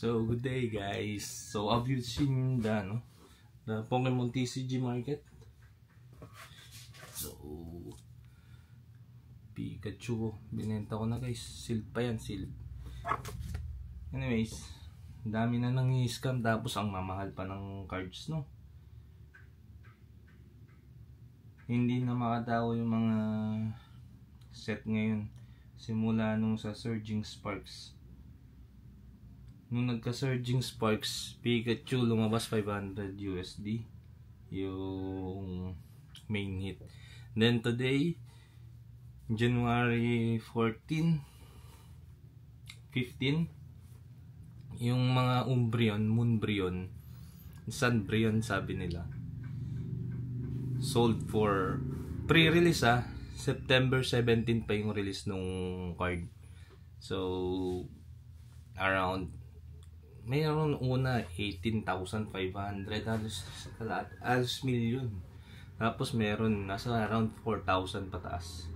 So, good day guys. So, have you seen the Pokemon TCG market? So, Pikachu, binenta ko na guys. Sealed pa yan, sealed. Anyways, dami na nang i-scam tapos ang mamahal pa ng cards, no? Hindi na makatawa yung mga set ngayon. Simula nung sa Surging Sparks. Nung nagka-Surging Sparks, Pikachu lumabas 500 USD yung main hit. Then today, January 14, 15, yung mga Umbreon, Moonbreon, Sunbreon sabi nila, sold for pre-release September 17 pa yung release nung card. So, around mayroon una 18,500 halos million. Tapos meron nasa around 4,000 pataas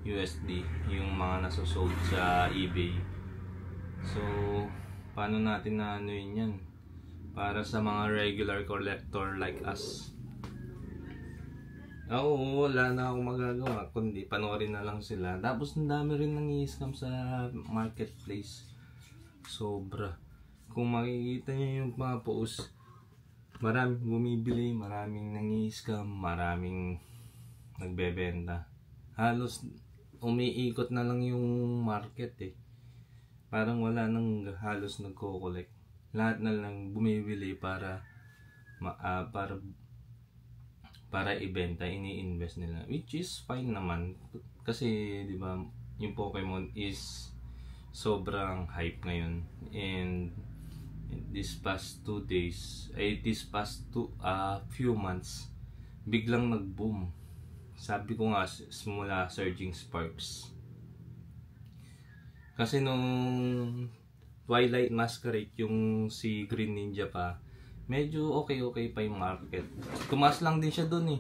USD yung mga nasa sold sa eBay. So paano natin na ano yun yan para sa mga regular collector like us? Wala na akong magagawa kundi panoorin na lang sila. Tapos ang dami rin nang i-scam sa marketplace, sobra. Kung makikita nyo yung mga post, maraming bumibili, maraming nang-i-scam, maraming nagbebenta. Halos umiikot na lang yung market Parang wala nang halos nagko-collect. Lahat na lang bumibili para ibenta, ini-invest nila. Which is fine naman. Kasi, di ba, yung Pokemon is sobrang hype ngayon. And this past few months, biglang nag-boom. Sabi ko nga, simula Surging Sparks. Kasi nung Twilight Masquerade, yung si Green Ninja pa, medyo okay pa yung market. Tumaas lang din siya dun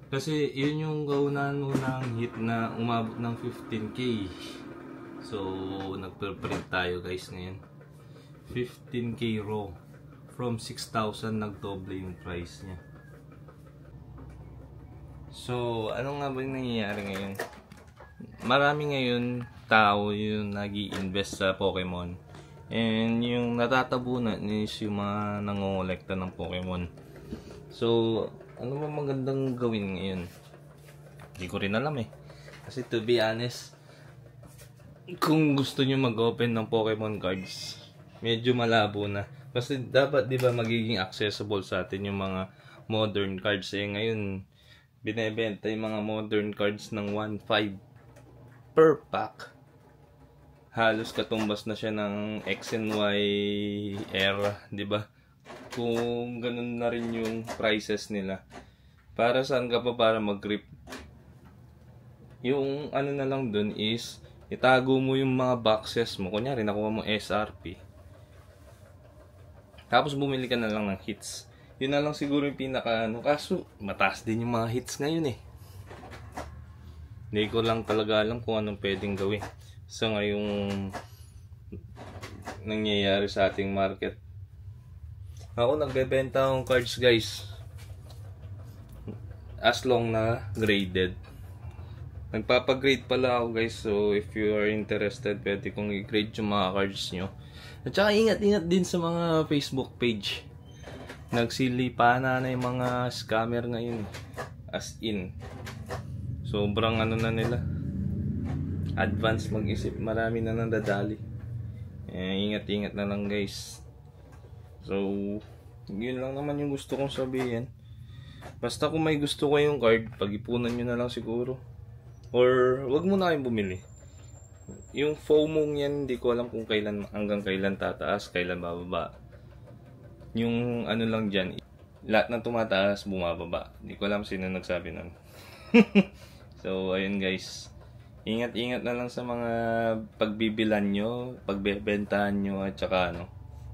Kasi yun yung kaunang hit na umabot ng 15K. So, nagpe-print tayo guys ngayon. 15K raw. From 6,000 nagdoble yung price niya. So, ano nga ba yung nangyayari ngayon? Marami ngayon tao yung nag-i-invest sa Pokemon. And yung natatabunan is yung mga nangongolekta ng Pokemon. So, ano ba magandang gawin ngayon? Hindi ko rin alam Kasi to be honest, kung gusto nyo mag-open ng Pokemon cards, medyo malabo na. Kasi dapat, di ba, magiging accessible sa atin yung mga modern cards. Ngayon, binebenta yung mga modern cards ng 1.5 per pack. Halos katumbas na siya ng X and Y era, di ba? Kung ganun na rin yung prices nila. Para saan ka pa para mag-grip? Yung ano na lang dun is, itago mo yung mga boxes mo. Kunyari, nakuha mo SRP. Tapos bumili ka na lang ng hits. Yun na lang siguro yung pinaka kaso mataas din yung mga hits ngayon Hindi ko lang talaga alam kung anong pwedeng gawin sa ngayong nangyayari sa ating market. Ako nagbebenta akong cards guys, as long na graded. Nagpapagrade pala ako guys, so if you are interested, pwede kong i-grade yung mga cards nyo. At saka ingat-ingat din sa mga Facebook page. Nagsilipa na yung mga scammer ngayon. As in, sobrang ano na nila, advance mag-isip, marami na nang dadali. Ingat-ingat na lang guys. So, yun lang naman yung gusto kong sabihin. Basta kung may gusto kayong card, pag-ipunan nyo na lang siguro. Or wag mo na kayong bumili. Yung FOMO yan, hindi ko alam kung kailan, hanggang kailan tataas, kailan bababa. Yung ano lang dyan, lahat na tumataas, bumababa. Hindi ko alam sino nagsabi nun. So, ayun guys. Ingat-ingat na lang sa mga pagbibilan nyo, pagbebentahan nyo, at saka ano.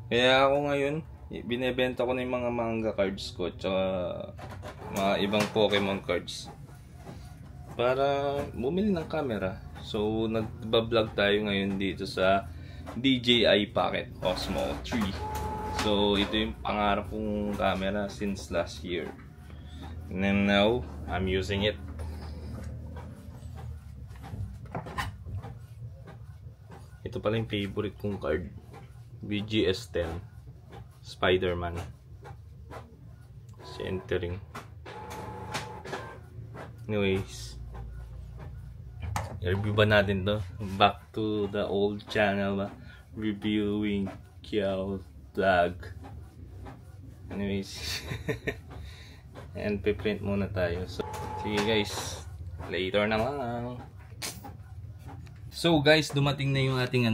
Kaya ako ngayon, binebenta ko na yung mga manga cards ko, at saka mga ibang Pokemon cards. Para bumili ng camera. So, nagbablog tayo ngayon dito sa DJI Pocket Osmo 3. So ito yung pangarap kong camera since last year. And then now, I'm using it. Ito pala yung favorite kong card. VGS10 Spider-Man. Centering. Anyways, i-review ba natin to? Back to the old channel ba? Reviewing Kiao vlog. Anyways, and piprint muna tayo. So, sige guys, later na lang. So guys, dumating na yung ating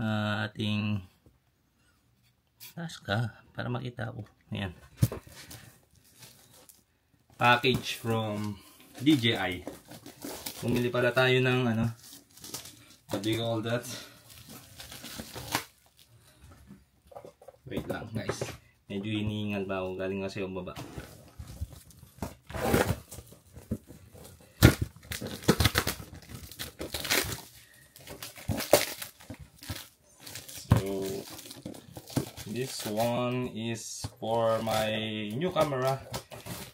ating taas ka para makita ko. Ayan. Package from DJI. Bumili pala tayo ng what do you call that? Wait lang guys. Medyo hinihingal pa ako. Galing kasi yung baba. So this one is for my new camera.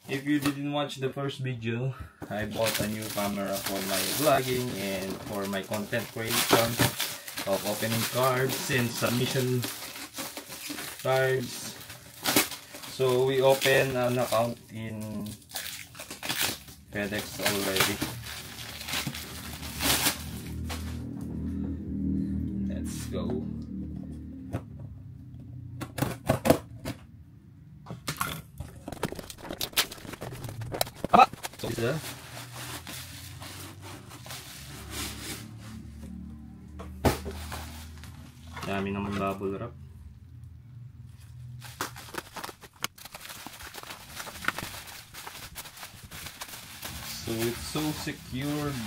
If you didn't watch the first video, I bought a new camera for my vlogging and for my content creation of opening cards and submission cards. So we opened an account in FedEx already. Let's go. So isa. Dami naman bubble wrap. So it's so secured,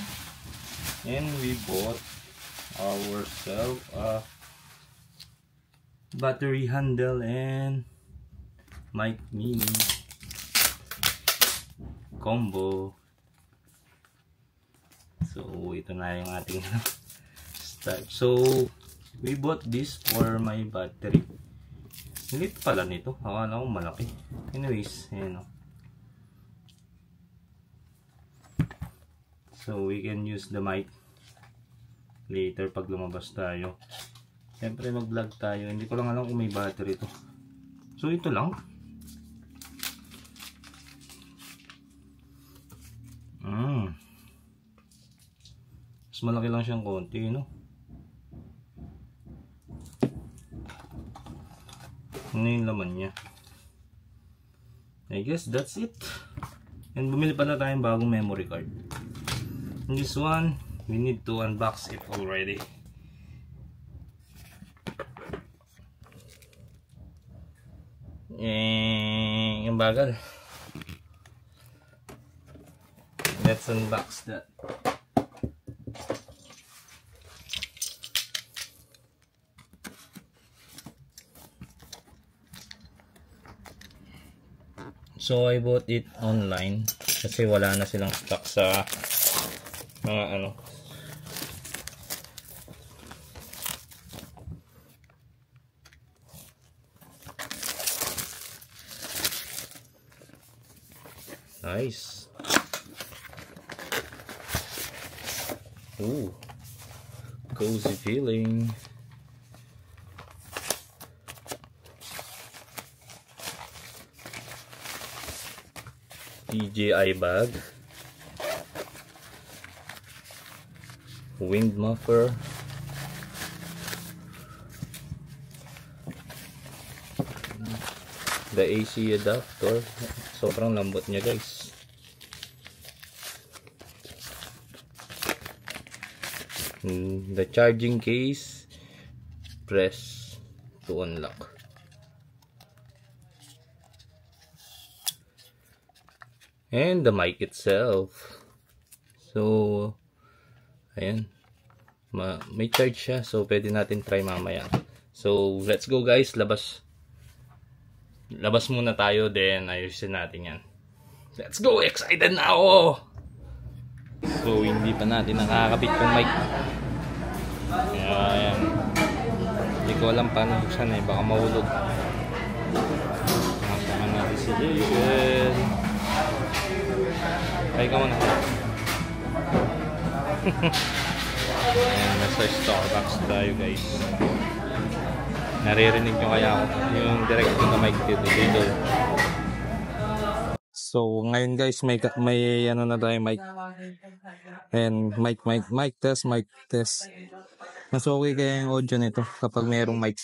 and we bought ourselves a battery handle and mic mini combo. So ito na yung ating start. So we bought this for my battery. Liit pala nito. Akala ko malaki. Anyways, ayan o. So we can use the mic later pag lumabas tayo. Siyempre mag vlog tayo. Hindi ko lang alam kung may battery to. So ito lang. Mas malaki lang siyang konti, no? Ano yung laman niya? I guess that's it. And bumili pa na tayong bagong memory card. And this one, we need to unbox it already. Yung bagal. Let's unbox that. So I bought it online kasi wala na silang stock sa mga Nice. Ooh, cozy feeling. DJI bag, wind muffler, the AC adapter. Sobrang lambot niya guys. The charging case, press to unlock. And the mic itself. So ayan, may charge siya, so pwede natin try mamaya. So let's go guys, labas muna tayo, then ayusin natin yan. Let's go, excited na ako. So hindi pa natin nakakabit yung mic. Ayan. Hindi ko alam paano buksan eh, baka mahulog. Nakasama natin si Jason. Ay ka muna. Ayan, nasa Starbucks tayo guys. Naririnig nyo kaya ako yung direct na mic dito. So ngayon guys, may ano na tayo mic. And mic test. Mas okay kaya yung audio nito kapag mayroong mic.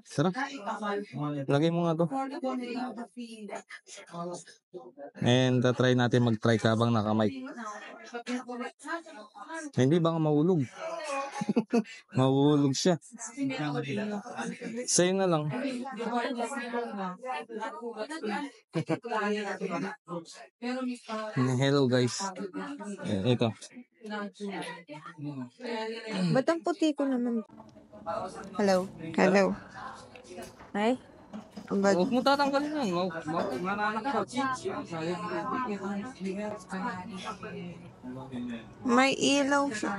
Tara, lagay mo nga to. And try natin mag-try ka habang naka-mic. Hindi, baka mahulog. Mahulog siya. Sa'yo na lang. Hello guys. Ito. Ba't ang puti ko naman? Hello. Ay? Huwag mo tatanggalin yan. Mananakot. May ilaw siya.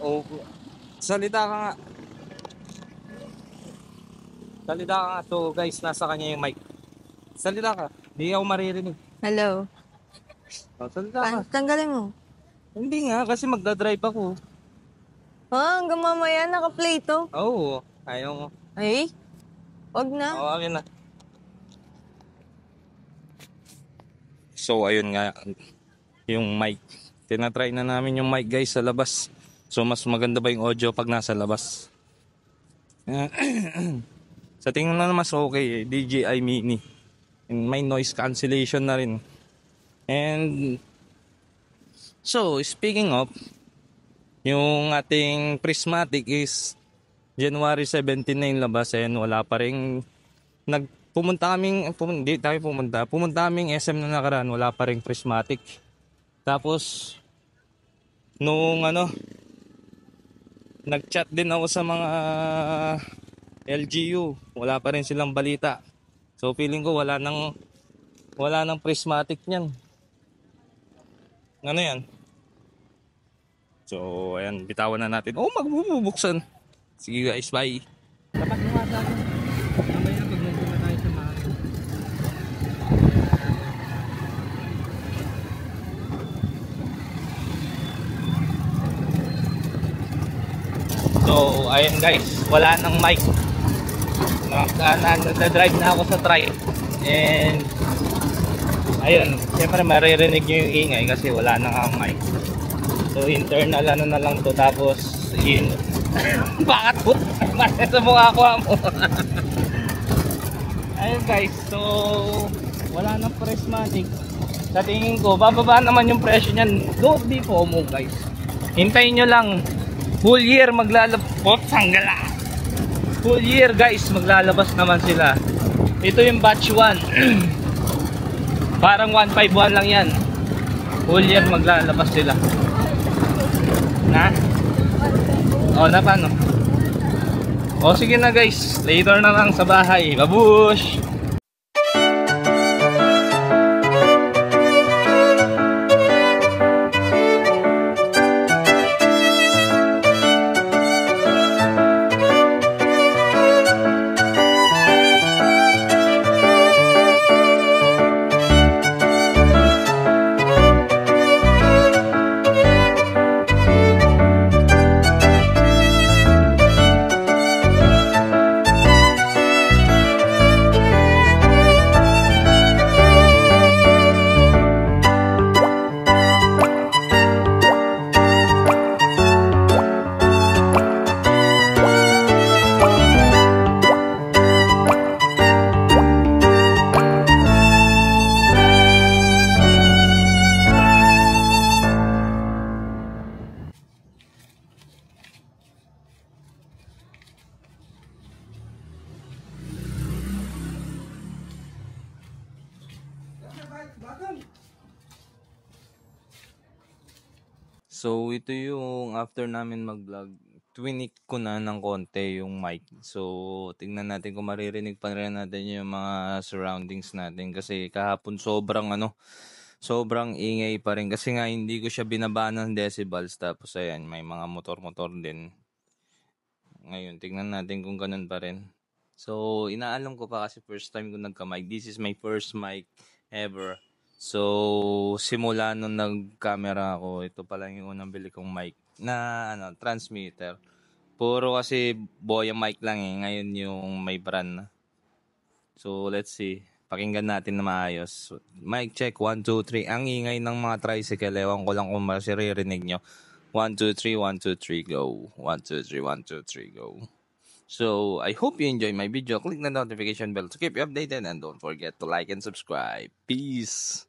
Oh, salita ka nga. So guys, nasa kanya yung mic. Salita ka. Hindi ako maririnig. Hello. Oh, salita ka. Tanggalin mo. Hindi nga, kasi magdadrive ako. Hanggang mamaya naka-play to. Oo, ayaw mo. Ay? Wag na. Oo, akin na. So ayun nga, yung mic. Tinatry na namin yung mic guys sa labas. So mas maganda ba yung audio pag nasa labas? Sa tingin na mas okay, DJI Mini. And may noise cancellation na rin. And so, speaking of, yung ating Prismatic is January 17 na yung labas and wala pa rin. Pumunta kaming SM na nakaraan, wala pa rin Prismatic. Tapos, nung nag-chat din ako sa mga LGU, wala pa rin silang balita. So feeling ko wala nang Prismatic niyan. Ano yan? So ayan, bitawan na natin. Oh, magbubuksan. Sige guys, bye. Dapat mo nga sa akin. Mamaya pag nagpunta tayo sa Mario. So ayun guys, wala nang mic. Nagda-drive na ako sa trial. And ayun, siyempre maririnig nyo yung ingay kasi wala nang ang mic. So internal na lang to, tapos yun. Bakit po? Bakit sa mukha ko mo? Ayun guys, so wala nang Prismatic. Sa tingin ko, bababa naman yung presyo nyan. Don't be FOMO guys. Hintayin nyo lang. Full year maglalabot. Sanggala. Full year guys, maglalabas naman sila. Ito yung batch 1. Parang 151 lang yan. Full year maglalabas sila. Na? O, na paano? O, sige na guys. Later na lang sa bahay. Babush! So ito yung after namin mag-vlog. twinik ko na ng konti yung mic. So, tingnan natin kung maririnig pa rin natin yung mga surroundings natin. Kasi kahapon sobrang ingay pa rin. Kasi nga hindi ko siya binabaan ng decibels. Tapos ayan, may mga motor-motor din. Ngayon, tingnan natin kung ganun pa rin. So, inaalam ko pa kasi first time ko nagka-mic. This is my first mic ever. So, simula nung nag-camera ako, ito pa lang yung unang bili kong mic na transmitter. Puro kasi Boya mic lang eh. Ngayon yung may brand na. So, let's see. Pakinggan natin na maayos. Mic check, 1, 2, 3. Ang ingay ng mga tricycle. Ewan ko lang kung maririnig nyo. 1, 2, 3, 1, 2, 3, go. 1, 2, 3, 1, 2, 3, go. So, I hope you enjoy my video. Click the notification bell to keep you updated and don't forget to like and subscribe. Peace!